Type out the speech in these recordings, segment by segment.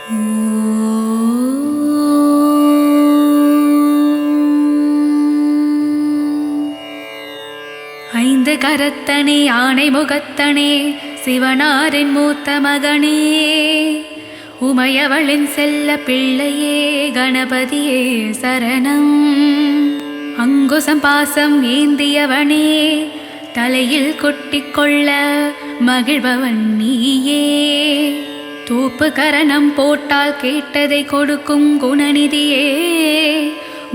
ஐந்து கரத்தனே ஆணை முகத்தனே சிவனாரின் மூத்த மகனே உமையவளின் செல்ல பிள்ளையே கணபதியே சரணம். அங்குசம் பாசம் ஏந்தியவனே தலையில் கொட்டிக்கொள்ள மகிழ்பவன் நீயே. தூப்பு கரணம் போட்டால் கேட்டதை கொடுக்கும் குணநிதியே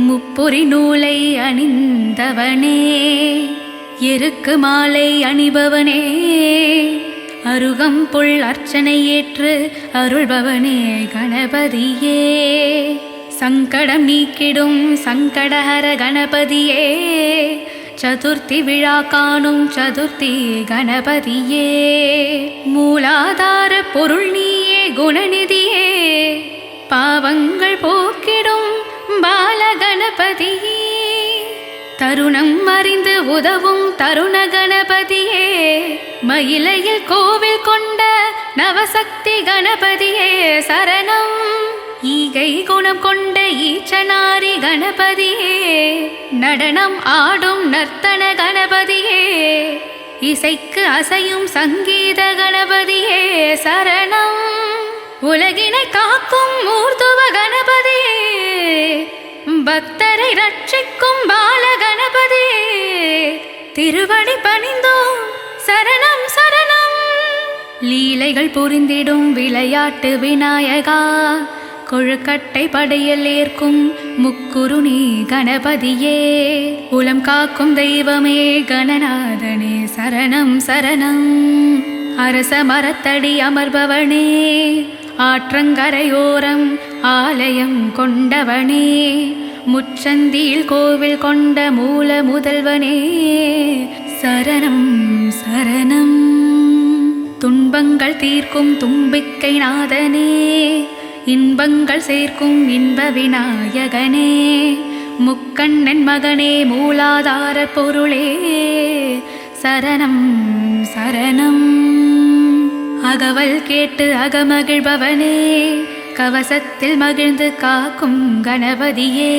முப்புரி நூலை அணிந்தவனே எருக்கு மாலை அணிபவனே அருகம்புல் அர்ச்சனை ஏற்று அருள்பவனே கணபதியே. சங்கடம் நீக்கிடும் சங்கடஹர கணபதியே சதுர்த்தி விழா காணும் சதுர்த்தி கணபதியே. மூலாதார பொருள் நீயே குணநிதியே பாவங்கள் போக்கிடும் பால கணபதியே. தருணம் அறிந்து உதவும் தருண கணபதியே மயிலையில் கோவில் கொண்ட நவசக்தி கணபதியே சரணம். ஈகை குணம் கொண்ட ஈச்சனாரி கணபதியே நடனம் ஆடும் நர்த்தன கணபதியே இசைக்கு அசையும் சங்கீத கணபதியே சரணம். உலகினை காக்கும் ஊர்துவ கணபதியே பக்தரை ரட்சிக்கும் பால கணபதியே திருவடி பணிந்தோம் சரணம் சரணம். லீலைகள் புரிந்திடும் விளையாட்டு விநாயகா கொழுக்கட்டை படையில் ஏற்கும் முக்குருணி கணபதியே உலம் காக்கும் தெய்வமே கணநாதனே சரணம் சரணம். அரச மரத்தடி அமர்பவனே ஆற்றங்கரையோரம் ஆலயம் கொண்டவனே முச்சந்தியில் கோவில் கொண்ட மூல முதல்வனே சரணம் சரணம். துன்பங்கள் தீர்க்கும் தும்பிக்கை நாதனே இன்பங்கள் சேர்க்கும் இன்ப விநாயகனே முக்கண்ணன் மகனே மூலாதார பொருளே சரணம் சரணம். அகவல் கேட்டு அகமகிழ்பவனே கவசத்தில் மகிழ்ந்து காக்கும் கணபதியே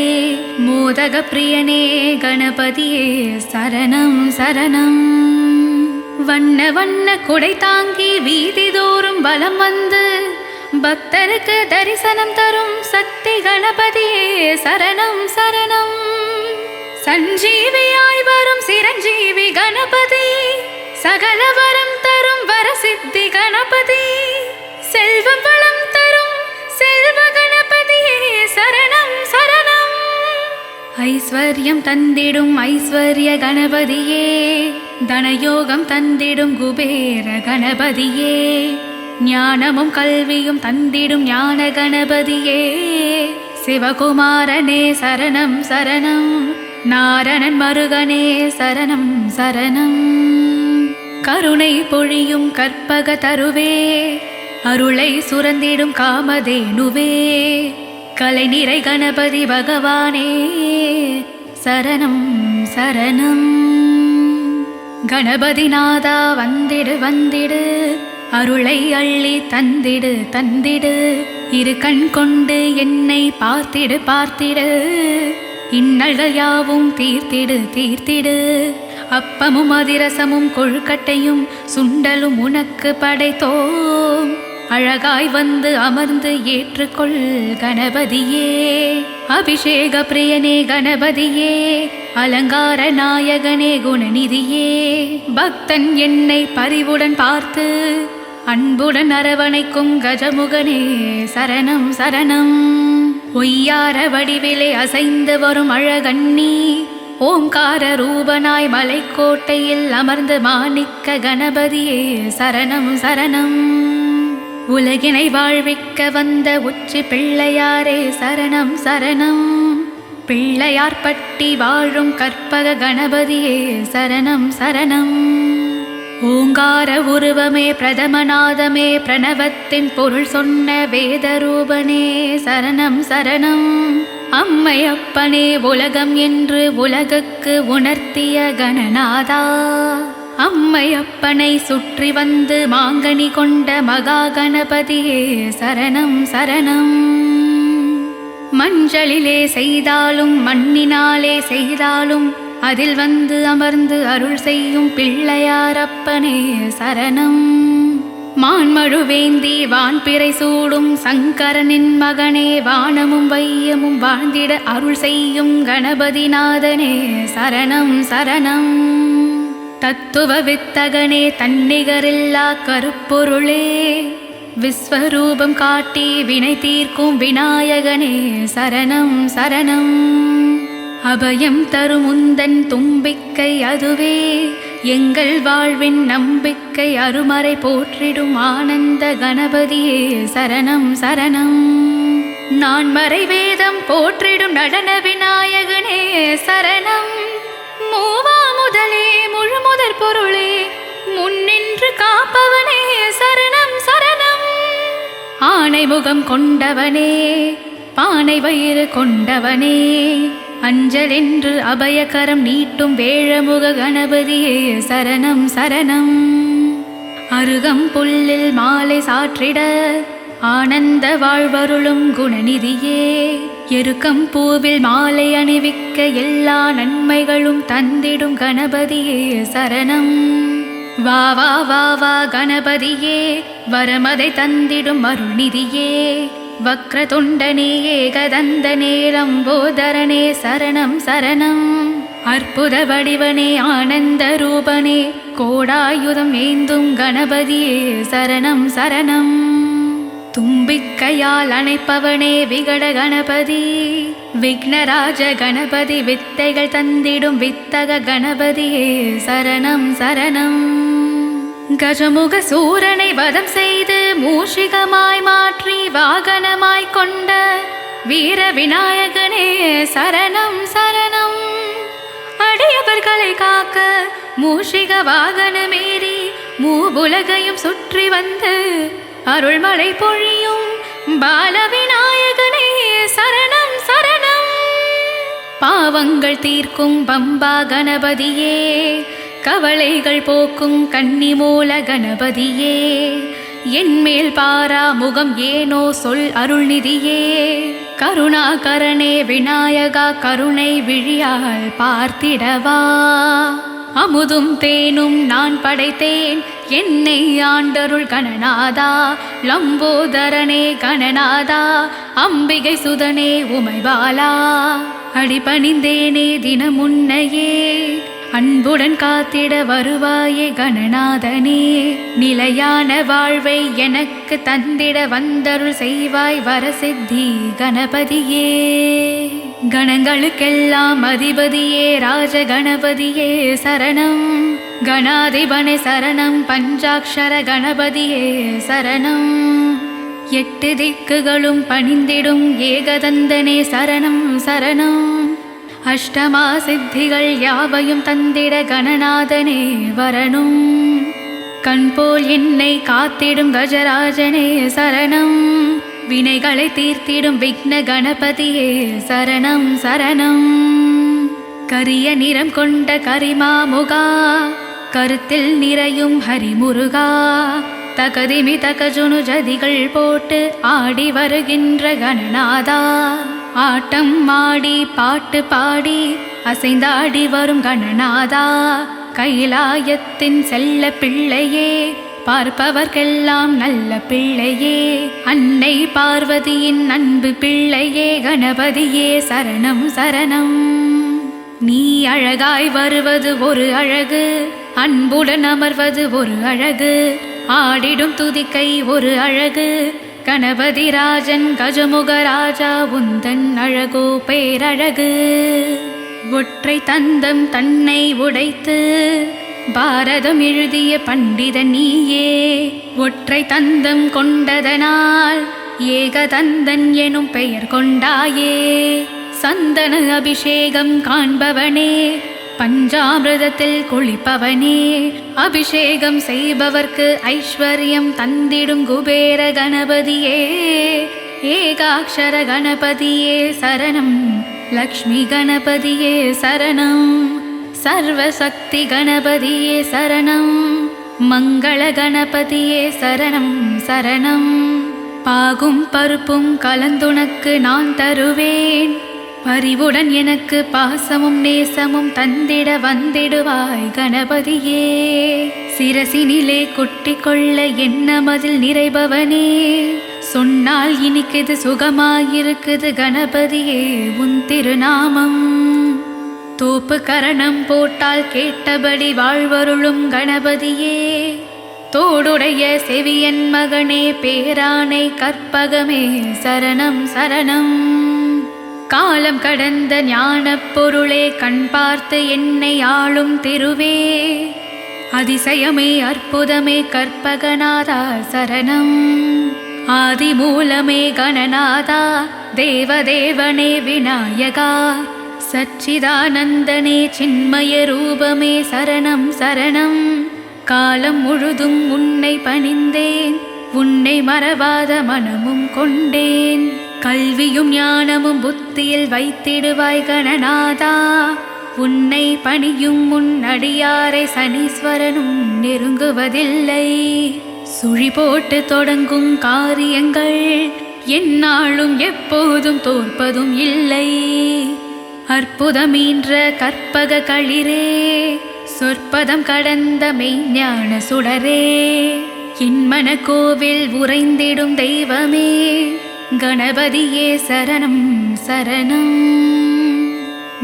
மோதக பிரியனே கணபதியே சரணம் சரணம். வண்ண வண்ண குடை தாங்கி வீதிதோறும் வலம் வந்து பக்தருக்கு தரிசனம் தரும் சக்தி கணபதியே சரணம் சரணம். சஞ்சீவியாய் வரும் சிரஞ்சீவி கணபதி சகல வரம் தரும் வரசித்தி கணபதி செல்வம் வளம் தரும் செல்வ கணபதியே சரணம் சரணம். ஐஸ்வர்யம் தந்திடும் ஐஸ்வர்ய கணபதியே தனயோகம் தந்திடும் குபேர கணபதியே ஞானமும் கல்வியும் தந்திடும் ஞான கணபதியே சிவகுமாரனே சரணம் சரணம். நாரணன் மருகனே சரணம் சரணம். கருணை பொழியும் கற்பக தருவே அருளை சுரந்திடும் காமதேனுவே கலை நிறை கணபதி பகவானே சரணம் சரணம். கணபதி நாதா வந்திடு வந்திடு அருளை அள்ளி தந்திடு தந்திடு இரு கண் கொண்டு என்னை பார்த்திடு பார்த்திடு இன்னல்கள் யாவும் தீர்த்திடு தீர்த்திடு. அப்பமும் அதிரசமும் கொழுக்கட்டையும் சுண்டலும் உனக்கு படைத்தோம் அழகாய் வந்து அமர்ந்து ஏற்றுக்கொள் கணபதியே. அபிஷேக பிரியனே கணபதியே அலங்கார நாயகனே குணநிதியே பக்தன் என்னை பரிவுடன் பார்த்து அன்புடன் அரவணைக்கும் கஜமுகனே சரணம் சரணம். ஒய்யார வடிவிலே அசைந்து வரும் அழகண்ணி ஓங்கார ரூபனாய் மலைக்கோட்டையில் அமர்ந்து மாணிக்க கணபதியே சரணம் சரணம். உலகினை வாழ்விக்க வந்த உச்சி பிள்ளையாரே சரணம் சரணம். பிள்ளையார் பட்டி வாழும் கற்பக கணபதியே சரணம் சரணம். ஓங்கார உருவமே பிரதமநாதமே பிரணவத்தின் பொருள் சொன்ன வேதரூபனே சரணம் சரணம். அம்மை அப்பனே உலகம் என்று உலகுக்கு உணர்த்திய கணநாதா அம்மையப்பனை சுற்றி வந்து மாங்கனி கொண்ட மகா கணபதியே சரணம் சரணம். மஞ்சளிலே செய்தாலும் மண்ணினாலே செய்தாலும் அதில் வந்து அமர்ந்து அருள் செய்யும் பிள்ளையாரப்பனே சரணம். மான்மழுவேந்தி வான்பிறை சூடும் சங்கரனின் மகனே வானமும் வையமும் வாழ்ந்திட அருள் செய்யும் கணபதிநாதனே சரணம் சரணம். தத்துவ வித்தகனே தன்னிகரில்லா கருப்பொருளே விஸ்வரூபம் காட்டி வினை தீர்க்கும் விநாயகனே சரணம் சரணம். அபயம் தரும் உந்தன் தும்பிக்கை அதுவே எங்கள் வாழ்வின் நம்பிக்கை அருமறை போற்றிடும் ஆனந்த கணபதியே சரணம் சரணம். நான் மறை வேதம் போற்றிடும் நடன விநாயகனே சரணம். மூவா முதலே முழுமுதற் பொருளே முன்னின்று காப்பவனே சரணம் சரணம். ஆனை முகம் கொண்டவனே பானை வயிறு கொண்டவனே அஞ்சலென்று அபயகரம் நீட்டும் வேழமுக கணபதியே சரணம் சரணம். அருகம் புல்லில் மாலை சாற்றிட ஆனந்த வாழ்வருளும் குணநிதியே எருக்கம் பூவில் மாலை அணிவிக்க எல்லா நன்மைகளும் தந்திடும் கணபதியே சரணம். வா வா வா வா கணபதியே வரமதை தந்திடும் அருள்நிதியே வக்ரதுண்டனே ஏகதந்தனே லம்போதரனே சரணம் சரணம். அற்புத வடிவனே ஆனந்த ரூபனே கோடாயுதம் ஏந்தும் கணபதியே சரணம் சரணம். தும்பிக்கையால் அணைப்பவனே விகட கணபதி விக்னராஜ கணபதி வித்தைகள் தந்திடும் வித்தக கணபதியே சரணம் சரணம். கஜமுக சூரனை வதம் செய்து மூஷிகமாய் மாற்றி வாகனமாய் கொண்ட வீர விநாயகனே சரணம் சரணம். அடியவர்களை காக்க மூஷிக வாகனமேறி மூவுலகையும் சுற்றி வந்து அருள்மழை பொழியும் பால விநாயகனே சரணம் சரணம். பாவங்கள் தீர்க்கும் பம்பா கணபதியே கவலைகள் போக்கும் கன்னிமூல கணபதியே என்மேல் பாரா முகம் ஏனோ சொல் அருள்நிதியே கருணாகரனே விநாயகா கருணை விழியால் பார்த்திடவா. அமுதும் தேனும் நான் படைத்தேன் என்னை ஆண்டருள் கணநாதா லம்போதரனே கணநாதா அம்பிகை சுதனே உமைபாலா அடிபணிந்தேனே தினமுன்னையே அன்புடன் காத்திட வருவாயே கணநாதனே நிலையான வாழ்வை எனக்கு தந்திட வந்தருள் செய்வாய் வரசித்தி கணபதியே. கணங்களுக்கெல்லாம் அதிபதியே ராஜ கணபதியே சரணம். கணாதிபனே சரணம். பஞ்சாட்சர கணபதியே சரணம். 8 திக்குகளும் பணிந்திடும் ஏகதந்தனே சரணம் சரணம். அஷ்டமா சித்திகள் யாவையும் தந்திட கணநாதனே வரணும். கண்போல் என்னை காத்திடும் கஜராஜனே சரணம். வினைகளை தீர்த்திடும் விக்ன கணபதியே சரணம் சரணம். கரிய நிறம் கொண்ட கரிமாமுகா கருத்தில் நிறையும் ஹரிமுருகா தகதிமி தகஜுனு ஜதிகள் போட்டு ஆடி வருகின்ற கணநாதா ஆட்டம் ஆடி பாட்டு பாடி அசைந்தாடி வரும் கணநாதா கைலாயத்தின் செல்ல பிள்ளையே பார்ப்பவர்க்கெல்லாம் நல்ல பிள்ளையே அன்னை பார்வதியின் அன்பு பிள்ளையே கணபதியே சரணம் சரணம். நீ அழகாய் வருவது ஒரு அழகு அன்புடன் அமர்வது ஒரு அழகு ஆடிடும் துதிக்கை ஒரு அழகு கணபதி ராஜன் கஜமுகராஜா உந்தன் அழகோ பேரழகு. ஒற்றை தந்தம் தன்னை உடைத்து பாரதம் எழுதிய பண்டிதன் நீயே ஒற்றை தந்தம் கொண்டதனால் ஏகதந்தன் எனும் பெயர் கொண்டாயே. சந்தன அபிஷேகம் காண்பவனே பஞ்சாமிரதத்தில் குளிப்பவனே அபிஷேகம் செய்பவர்க்கு ஐஸ்வர்யம் தந்திடும் குபேர கணபதியே ஏகாட்சர கணபதியே சரணம். லக்ஷ்மி கணபதியே சரணம். சர்வசக்தி கணபதியே சரணம். மங்கள கணபதியே சரணம் சரணம். பாகும் பருப்பும் கலந்துனக்கு நான் தருவேன். பரிவுடன் எனக்கு பாசமும் நேசமும் தந்திட வந்திடுவாய் கணபதியே. சிரசினிலே கொட்டிக்கொள்ள என்ன மதில் நிறைபவனே. சொன்னால் இனிக்குது சுகமாயிருக்குது கணபதியே உன் திருநாமம். தோப்பு கரணம் போட்டால் கேட்டபடி வாழ்வருளும் கணபதியே. தோடுடைய செவியன் மகனே பேரானை கற்பகமே சரணம் சரணம். காலம் கடந்த ஞானப் பொருளே கண் பார்த்து என்னை ஆளும் திருவே. அதிசயமே அற்புதமே கற்பகநாதா சரணம். ஆதி மூலமே கணநாதா தேவதேவனே விநாயகா. சச்சிதானந்தனே சின்மய ரூபமே சரணம் சரணம். காலம் முழுதும் உன்னை பணிந்தேன். உன்னை மறவாத மனமும் கொண்டேன். கல்வியும் ஞானமும் புத்தியில் வைத்திடுவாய் கணநாதா. உன்னை பணியும் முன் அடியாரை சனீஸ்வரனும் நெருங்குவதில்லை. சுழி போட்டு தொடங்கும் காரியங்கள் எந்நாளும் எப்போதும் தோற்பதும் இல்லை. அற்புதமீன்ற கற்பக களிரே சொற்பதம் கடந்த மெய்ஞான சுடரே. என் மனக்கோவில் உறைந்திடும் தெய்வமே கணபதியே சரணம் சரணம்.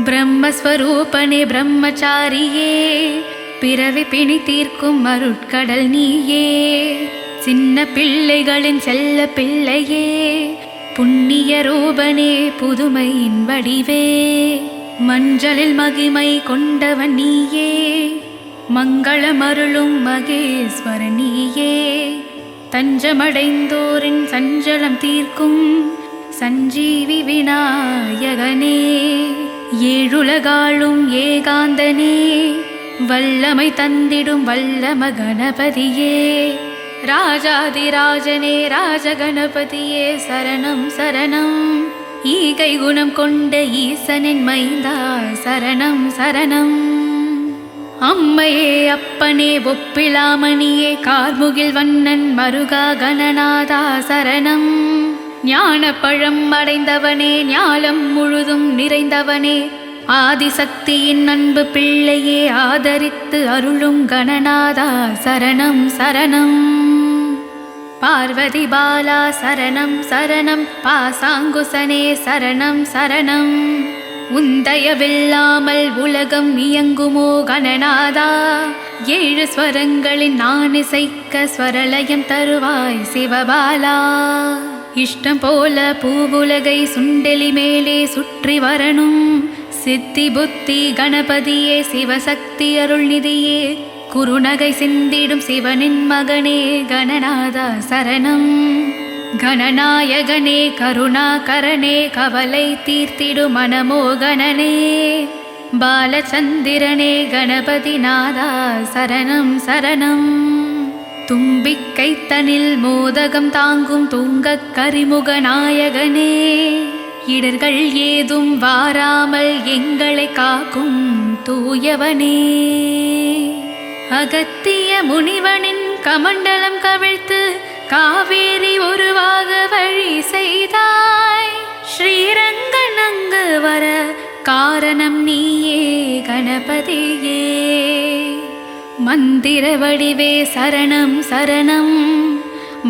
பிரம்மஸ்வரூபனே பிரம்மச்சாரியே பிறவி பிணி தீர்க்கும் அருட்கடல் நீயே. சின்ன பிள்ளைகளின் செல்ல பிள்ளையே புண்ணிய ரூபனே புதுமையின் வடிவே. மஞ்சளில் மகிமை கொண்டவன் நீயே. மங்களமருளும் மகேஸ்வரன் நீயே. தஞ்சமடைந்தோரின் சஞ்சலம் தீர்க்கும் சஞ்சீவி விநாயகனே. ஏழுலகாளும் ஏகாந்தனே வல்லமை தந்திடும் வல்லம கணபதியே. ராஜாதிராஜனே ராஜகணபதியே சரணம் சரணம். ஈகை குணம் கொண்ட ஈசனின் மைந்தா சரணம் சரணம். அம்மையே அப்பனே ஒப்பிலாமணியே கார்முகில் வண்ணன் மருகா கணநாதா சரணம். ஞான பழம் அடைந்தவனே ஞாலம் முழுதும் நிறைந்தவனே. ஆதிசக்தியின் அன்பு பிள்ளையே ஆதரித்து அருளும் கணநாதா சரணம் சரணம். பார்வதி பாலா சரணம் சரணம். பாசாங்குசனே சரணம் சரணம். உந்தயவில்லாமல் உலகம் இயங்குமோ கணநாதா. ஏழு ஸ்வரங்களின் நான் இசைக்க ஸ்வரலயம் தருவாய் சிவபாலா. இஷ்டம் போல பூவுலகை சுண்டெலி மேலே சுற்றி வரணும். சித்தி புத்தி கணபதியே சிவசக்தி அருள்நிதியே. குருநகை சிந்திடும் சிவனின் மகனே கணநாதா சரணம். கணநாயகனே கருணாகரனே கவலை தீர்த்திடும் மனமோகனனே. பாலச்சந்திரனே கணபதிநாதா சரணம் சரணம். தும்பிக்கைத்தனில் மோதகம் தாங்கும் தூங்கக் கரிமுக நாயகனே. இடர்கள் ஏதும் வாராமல் எங்களை காக்கும் தூயவனே. அகத்திய முனிவனின் கமண்டலம் கவிழ்த்து காவேரி உருவாக வழி செய்தாய். ஸ்ரீரங்கன் அங்கு வர காரணம் நீயே கணபதியே. மந்திர வடிவே சரணம் சரணம்.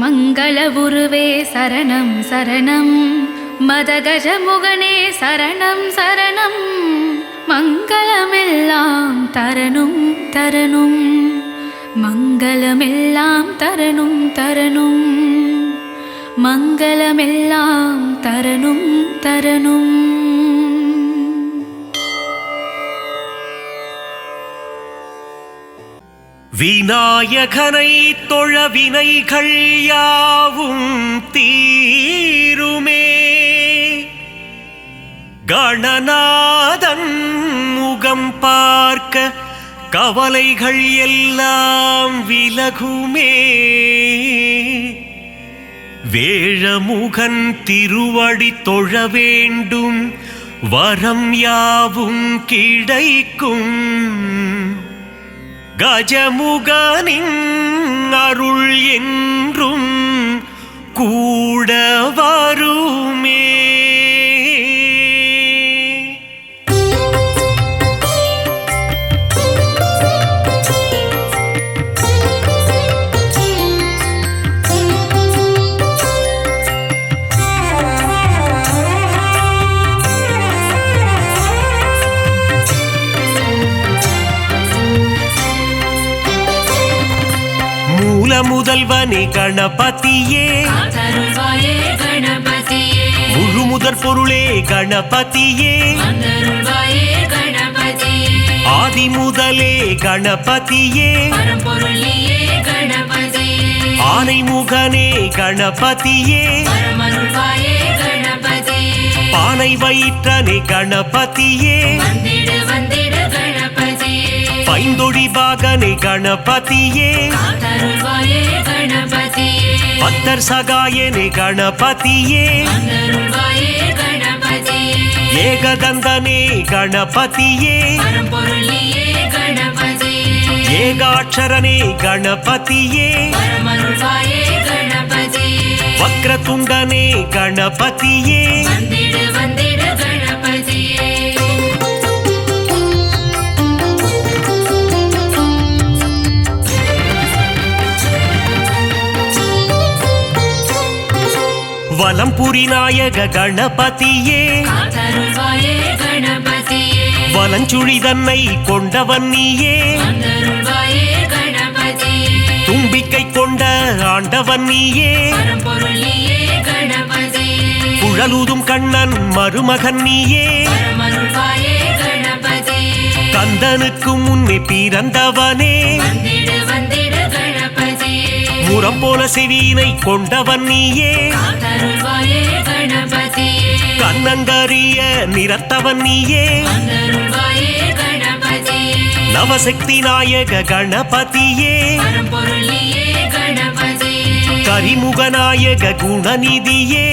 மங்கள உருவே சரணம் சரணம். மதகஜமுகனே சரணம் சரணம். மங்களமெல்லாம் தரணும் தரணும். மங்களமெல்லாம் தரணும் தரணும். மங்களமெல்லாம் தரணும் தரணும். விநாயகனை தொழ வினைகள் யாவும் தீருமே. கணநாதன் முகம் பார்க்க கவலைகள் எல்லாம் விலகுமே. வேழமுகன் திருவடி தொழ வேண்டும் வரம் யாவும் கிடைக்கும் கஜமுகனின் அருள் என்றும் கூட வருமே. முதல்வனே கணபதியே, முழு முதற் பொருளே கணபதியே, ஆதி முதலே கணபதியே, ஆனை முகனே கணபதியே, பானை வயிற்றனே கணபதியே, பைந்தொடி பாகனே கணபதியே, பத்தர் சகாயனே கணபதியே, ஏகதந்தனே கணபதியே, ஏகாட்சரனே கணபதியே, வக்ரதுண்டனே கணபதியே, வலம்புரி நாயக கணபதியே, வலஞ்சுழி தன்னை கொண்டவன் நீயே, தும்பிக்கை கொண்ட ஆண்டவன் நீயே, குழலூதும் கண்ணன் மருமகன் நீயே, கந்தனுக்கு முன்னே பிறந்தவனே, முரம் போல செவியினை கொண்டவன் நீயே, கண்ணங்கரிய நிறத்தவன் நீயே, நவசக்தி நாயக கணபதியே, கரிமுக நாயக குணநிதியே,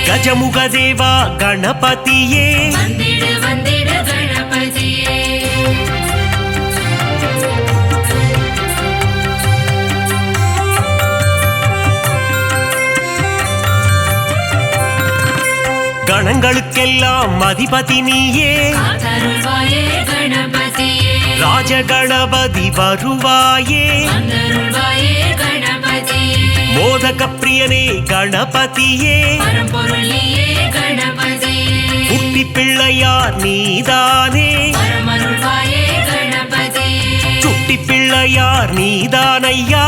கஜமுக தேவா கணபதியே, கணங்களுக்கெல்லாம் அதிபதி நீயே, ராஜகணபதி வருவாயே, மோதக பிரியனே கணபதியே, குட்டி பிள்ளையார் நீதானே, சுட்டி பிள்ளையார் நீதானையா,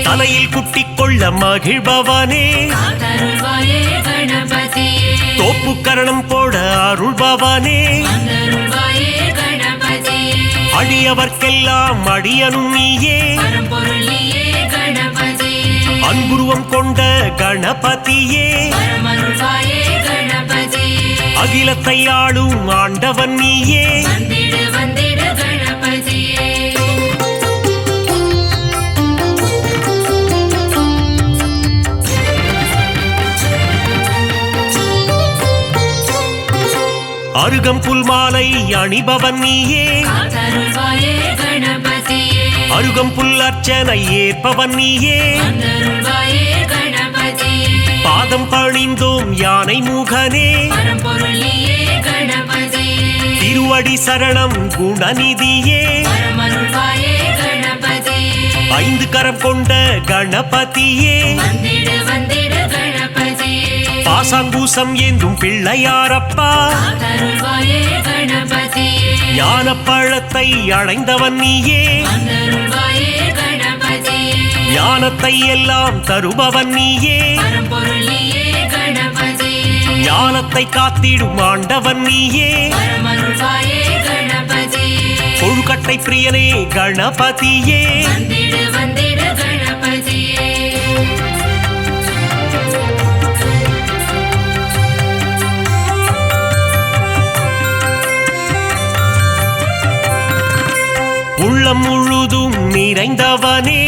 தலையில் குட்டிக் கொள்ள மகிழ்பவனே, தோப்பு கரணம் போட அருள்பவனே, அடியவர்க்கெல்லாம் அடியனும் நீயே, அன்புருவம் கொண்ட கணபதியே, அகிலத்தை ஆளும் ஆண்டவன் நீயே, அருகம் புல் மாலை அணிபவன் நீயே, அருகம் புல் அர்ச்சனை ஏற்பவன் நீயே, பாதம் பணிந்தோம் யானை முகனே, திருவடி சரணம் குணநிதியே, ஐந்து கரம் கொண்ட கணபதியே, பாசாங்கூசம் ஏந்தும் பிள்ளையாரப்பா, ஞான பழத்தை அடைந்தவன் நீயே, ஞானத்தை எல்லாம் தருபவன் நீயே, ஞானத்தை காத்திடும் ஆண்டவன் நீயே, கொழுக்கட்டை பிரியனே கணபதியே, உள்ளம் முழுதும் நிறைந்தவனே,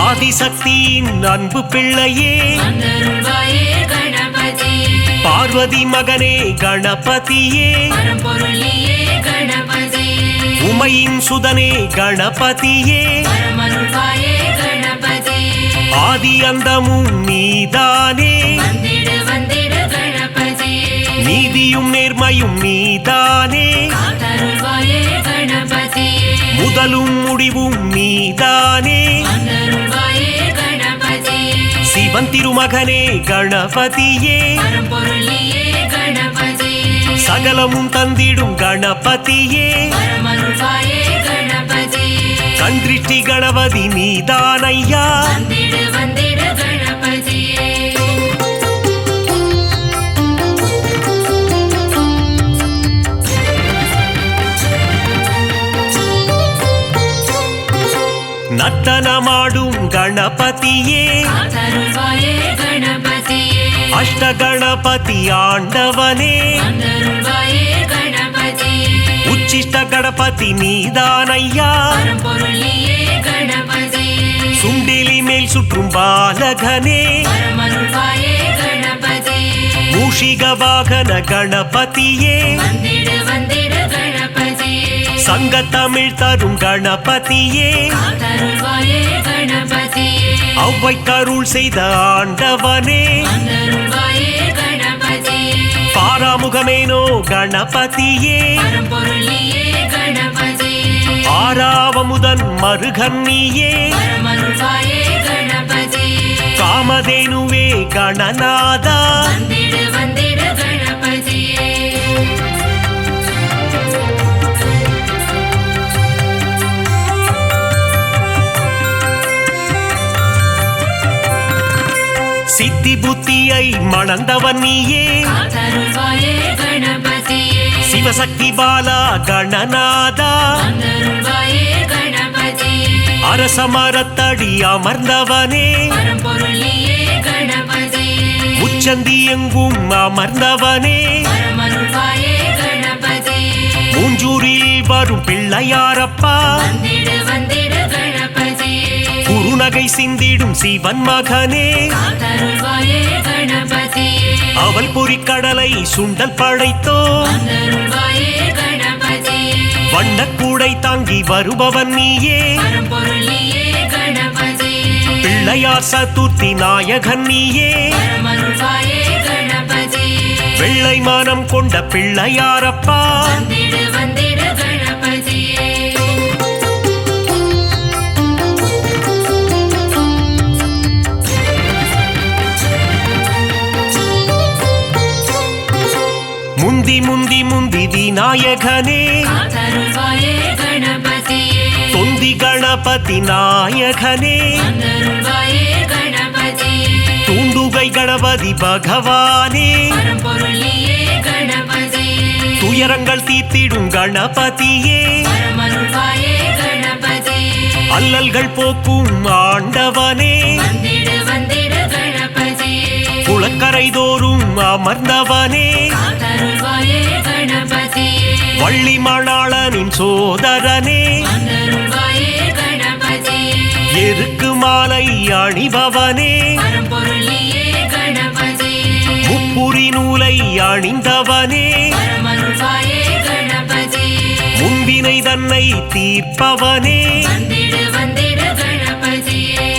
ஆதிசக்தியின் அன்பு பிள்ளையே வந்தருள்வாயே கணபதியே பார்வதி மகனே கணபதியே பரம்பொருளியே கணபதியே உமையின் சுதனே கணபதியே பரமருள்வாயே கணபதியே ஆதி அந்தமும் நீதானே வந்திடு வந்திடு கணபதியே நீதியும் நேர்மையும் நீதானே காத்தருள்வாயே கணபதியே முதலும் முடிவும் நீதானே வந்தருள்வாயே கணபதியே சிவன் திருமகனே கணபதியே பரம்பொருளியே கணபதியே சகலமும் தந்திடும் கணபதியே பரமருள்வாயே கணபதியே கண்திருஷ்டி கணபதி நீதானையா வந்திடு வந்திடு கணபதியே நர்த்தனமாடும் கணபதியே காத்தருள்வாயே கணபதியே அஷ்ட கணபதி ஆண்டவனே வந்தருள்வாயே கணபதியே உச்சிஷ்ட கணபதி நீதானையா பரம்பொருளியே கணபதியே சுண்டிலி மேல் சுற்றும் பாலகனே பரமருள்வாயே கணபதியே மூஷிக வாகன கணபதியே வந்திடு வந்திடு கணபதியே சங்க தமிழ் தரும் கணபதியே காத்தருள்வாயே கணபதியே அவ்வை கருள் செய்த ஆண்டவனே வந்தருள்வாயே கணபதியே பாராமுகமேனோ கணபதியே பரம்பொருளியே கணபதியே ஆறாவமுதன் மருகன்னியே பரமருள்வாயே கணபதியே காமதேனுவே கணநாதா வந்திடு வந்திடு கணபதியே சித்தி புத்தியை மணந்தவன் நீயே காத்தருள்வாயே கணபதியே சிவசக்தி பாலா கணநாதா வந்தருள்வாயே கணபதியே அரசமரத்தடி அமர்ந்தவனே பரம்பொருளியே கணபதியே உச்சந்தி எங்கும் அமர்ந்தவனே பரமருள்வாயே கணபதியே மூஞ்சூரில் வரும் பிள்ளையாரப்பா வந்திடு வந்திடு கணபதியே குறுநகை சிந்திடும் சிவன் மகனே காத்தருள்வாயே கணபதியே அவள் பொறிக்கடலை சுண்டல் படைத்தோ வந்தருள்வாயே கணபதியே வண்ணக்கூடை தாங்கி வருபவன் நீயே பரம்பொருளியே கணபதியே பிள்ளையார் சதுர்த்தி நாயகன் நீயே பரமருள்வாயே கணபதியே வெள்ளை மானம் கொண்ட பிள்ளையாரப்பா வந்திடு வந்திடு கணபதியே முந்தி முந்தி முந்தி விநாயகனே காத்தருள்வாயே கணபதியே தொந்தி கணபதி நாயகனே வந்தருள்வாயே கணபதியே தூண்டுகை கணபதி பகவானே பரம்பொருளியே கணபதியே துயரங்கள் தீர்த்திடும் கணபதியே பரமருள்வாயே கணபதியே அல்லல்கள் போக்கும் ஆண்டவனே வந்திடு வந்திடு கணபதியே குளக்கரை தோறும் அமர்ந்தவனே காத்தருள்வாயே கணபதியே வள்ளி மணாளனின் சோதரனே வந்தருள்வாயே கணபதியே எருக்கு மாலை அணிபவனே பரம்பொருளியே கணபதியே முப்புரி நூலை அணிந்தவனே பரமருள்வாயே கணபதியே முன்பினை தன்னை தீர்ப்பவனே வந்திடு வந்திடு கணபதியே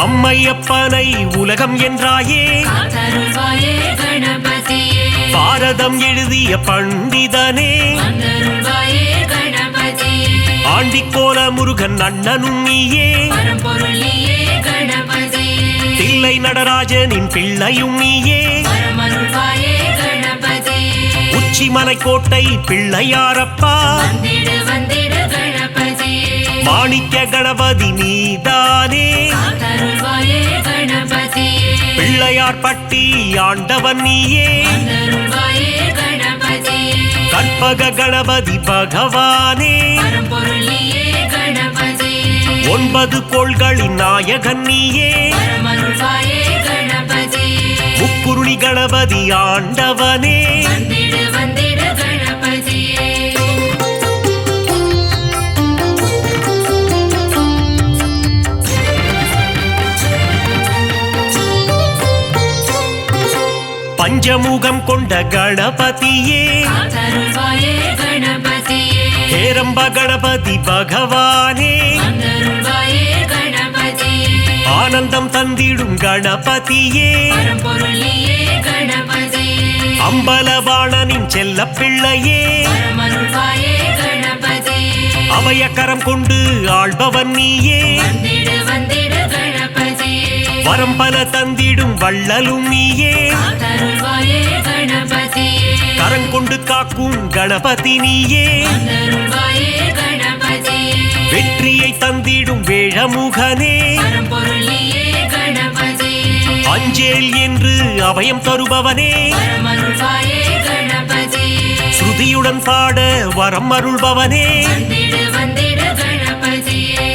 அம்மையப்பனை உலகம் என்றாயே காத்தருள்வாயே கணபதியே பாரதம் எழுதிய பண்டிதனே வந்தருள்வாயே கணபதியே ஆண்டிக்கோல முருகன் அண்ணனும் நீயே பரம்பொருளியே கணபதியே தில்லை நடராஜனின் பிள்ளையும் நீயே பரமருள்வாயே கணபதியே உச்சிமலை கோட்டை பிள்ளையாரப்பா வந்திடு வந்திடு கணபதியே மாணிக்க கணபதி நீதானே காத்தருள்வாயே கணபதியே பிள்ளையார் பட்டி ஆண்டவன் நீயே வந்தருள்வாயே கணபதியே கற்பக கணபதி பகவானே பரம்பொருளியே கணபதியே 9 கோள்களின் நாயகன் நீயே பரமருள்வாயே கணபதியே முக்குருணி கணபதி ஆண்டவனே வந்திடு வந்திடு கணபதியே பஞ்சமுகம் கொண்ட கணபதியே காத்தருள்வாயே கணபதியே ஹேரம்ப கணபதி பகவானே வந்தருள்வாயே கணபதியே ஆனந்தம் தந்திடும் கணபதியே பரம்பொருளியே கணபதியே அம்பலவாணனின் செல்ல பிள்ளையே பரமருள்வாயே கணபதியே அபயக்கரம் கொண்டு ஆள்பவன் நீயே வந்திடு வந்திடு கணபதியே வரம் பல தந்திடும் வள்ளலும் நீயே காத்தருள்வாயே கணபதியே கரங்கொண்டு காக்கும் கணபதி நீயே வந்தருள்வாயே கணபதியே வெற்றியை தந்திடும் வேழமுகனே பரம்பொருளியே கணபதியே அஞ்சேல் என்று அபயம் தருபவனே பரமருள்வாயே கணபதியே ஸ்ருதியுடன் பாட வரம் அருள்பவனே வந்திடு வந்திடு கணபதியே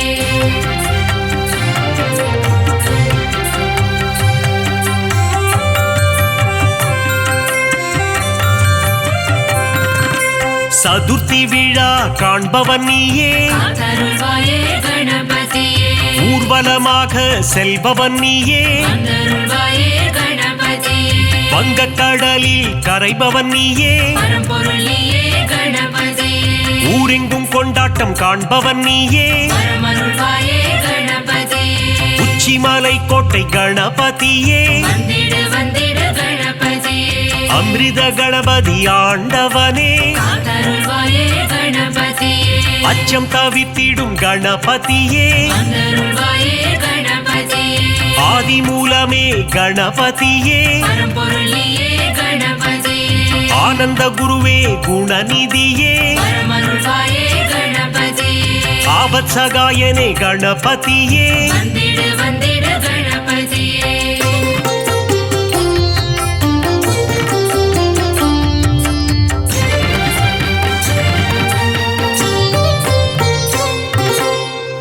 சதுர்த்தி விழா காண்பவன் நீயே காத்தருள்வாயே கணபதியே ஊர்வலமாக செல்பவன் நீயே வந்தருள்வாயே கணபதியே வங்கக்கடலில் கரைபவன் நீயே பரம்பொருளியே கணபதியே ஊரெங்கும் கொண்டாட்டம் காண்பவன் நீயே பரமருள்வாயே கணபதியே உச்சிமலை கோட்டை கணபதியே வந்திடு வந்திடு கணபதியே அமிர்த கணபதி ஆண்டவனே காத்தருள்வாயே கணபதியே அச்சம் தவித்திடும் கணபதியே வந்தருள்வாயே கணபதியே ஆதி மூலமே கணபதியே பரம்பொருளியே கணபதியே ஆனந்த குருவே குணநிதியே பரமருள்வாயே கணபதியே ஆபத் சகாயனே கணபதியே வந்திடு வந்திடு கணபதியே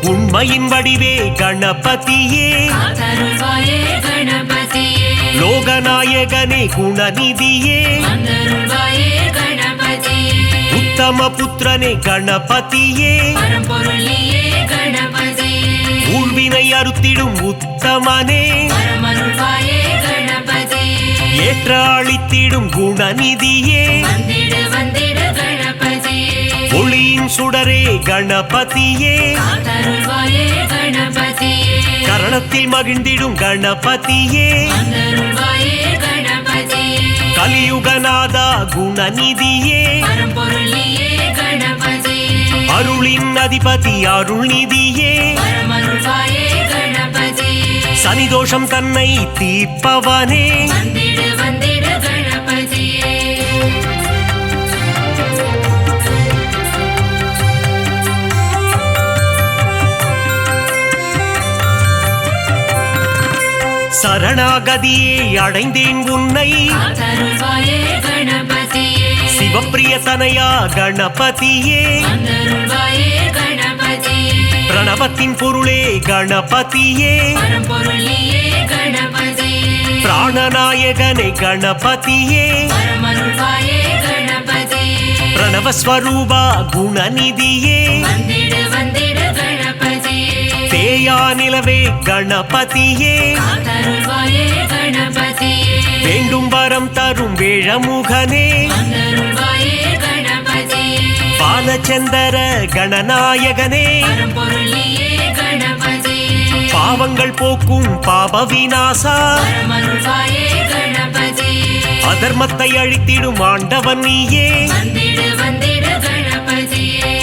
உண்மையின் வடிவே கணபதியே காத்தருள்வாயே கணபதியே லோகநாயகனே குணநிதியே வந்தருள்வாயே கணபதியே உத்தம புத்திரனே கணபதியே பரம்பொருளியே கணபதியே ஊழ்வினை அறுத்திடும் உத்தமனே பரமருள்வாயே கணபதியே ஏற்ற அளித்திடும் குணநிதியே வந்திடு வந்திடு கணபதியே ஒளியின் சுடரே கணபதியே காத்தருள்வாயே கணபதியே கரணத்தில் மகிழ்ந்திடும் கணபதியே வந்தருள்வாயே கணபதியே கலியுகநாதா குணநிதியே பரம்பொருளியே கணபதியே அருளின் அதிபதி அருள்நிதியே பரமருள்வாயே கணபதியே சனிதோஷம் தன்னை தீர்ப்பவனே வந்திடு வந்திடு கணபதியே சரணாகதியே அடைந்தேன் உன்னை காத்தருள்வாயே கணபதியே சிவப்பிரிய தனையா கணபதியே வந்தருள்வாயே கணபதியே பிரணவத்தின் பொருளே கணபதியே பரம்பொருளியே கணபதியே பிராணநாயகனே கணபதியே பரமருள்வாயே கணபதியே பிரணவஸ்வரூபா குணநிதியே வந்திடு வந்திடு கணபதியே தேயா நிலவே கணபதியே காத்தருள்வாயே கணபதியே வேண்டும் வரம் தரும் வேழமுகனே வந்தருள்வாயே கணபதியே பாலச்சந்தர கணநாயகனே பரம்பொருளியே கணபதியே பாவங்கள் போக்கும் பாப விநாசா பரமருள்வாயே கணபதியே அதர்மத்தை அழித்திடும் ஆண்டவன் நீயே வந்திடு வந்திடு கணபதியே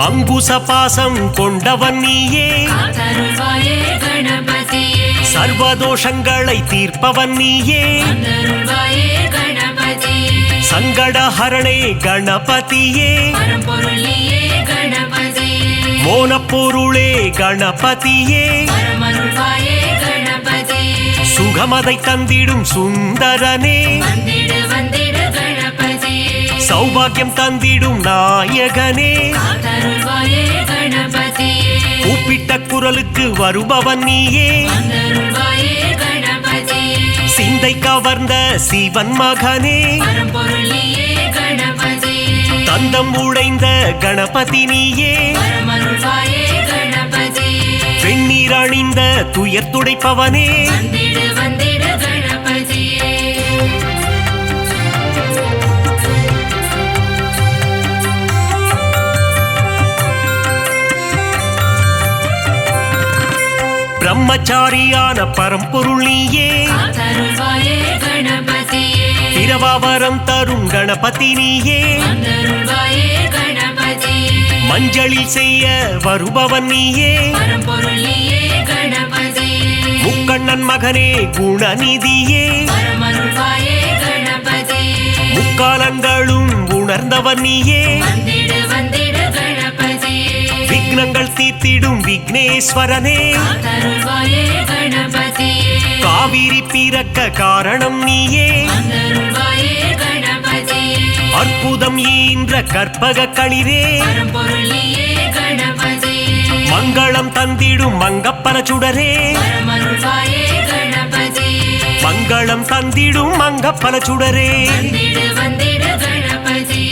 அங்குச பாசம் கொண்டவன் நீயே காத்தருள்வாயே கணபதியே சர்வதோஷங்களை தீர்ப்பவன் நீயே வந்தருள்வாயே கணபதியே சங்கடஹரணே கணபதியே பரம்பொருளியே கணபதியே மோனப்பொருளே கணபதியே பரமருள்வாயே கணபதியே சுகமதை தந்திடும் சுந்தரனே வந்திடு வந்திடு கணபதியே சௌபாகியம் தந்திடும் நாயகனே காத்தருள்வாயே கணபதியே கூப்பிட்ட குரலுக்கு வருபவன் நீயே வந்தருள்வாயே கணபதியே சிந்தை கவர்ந்த சிவன் மகனே பரம்பொருள் நீயே கணபதியே தந்தம் உடைந்த கணபதி நீயே பரமருள்வாயே கணபதியே வெண்ணீர் அணிந்த துயர் துடைப்பவனே வந்திடு வந்திடு கணபதியே பிரம்மச்சாரியான பரம்பொருள் நீயே காத்தருள்வாயே கணபதியே பிரபாவரம் தரும் கணபதி நீயே வந்தருள்வாயே கணபதியே மஞ்சளில் செய்ய வருபவன் நீயே பரம்பொருள் நீயே கணபதியே முக்கண்ணன் மகனே குணநிதியே பரமருள்வாயே கணபதியே முக்காலங்களும் உணர்ந்தவன் நீயே வந்திடு வந்திடு கணபதியே விக்னங்கள் தீர்த்திடும் விக்னேஸ்வரனே காத்தருள்வாயே கணபதியே காவிரி பிறக்க காரணம் நீயே வந்தருள்வாயே கணபதியே அற்புதம் ஈன்ற கற்பக களிரே பரம்பொருள் நீயே கணபதியே மங்களம் தந்திடும் மங்கப்பன சுடரே பரமருள்வாயே கணபதியே மங்களம் தந்திடும் மங்கப்பன சுடரே வந்திடு வந்திடு கணபதியே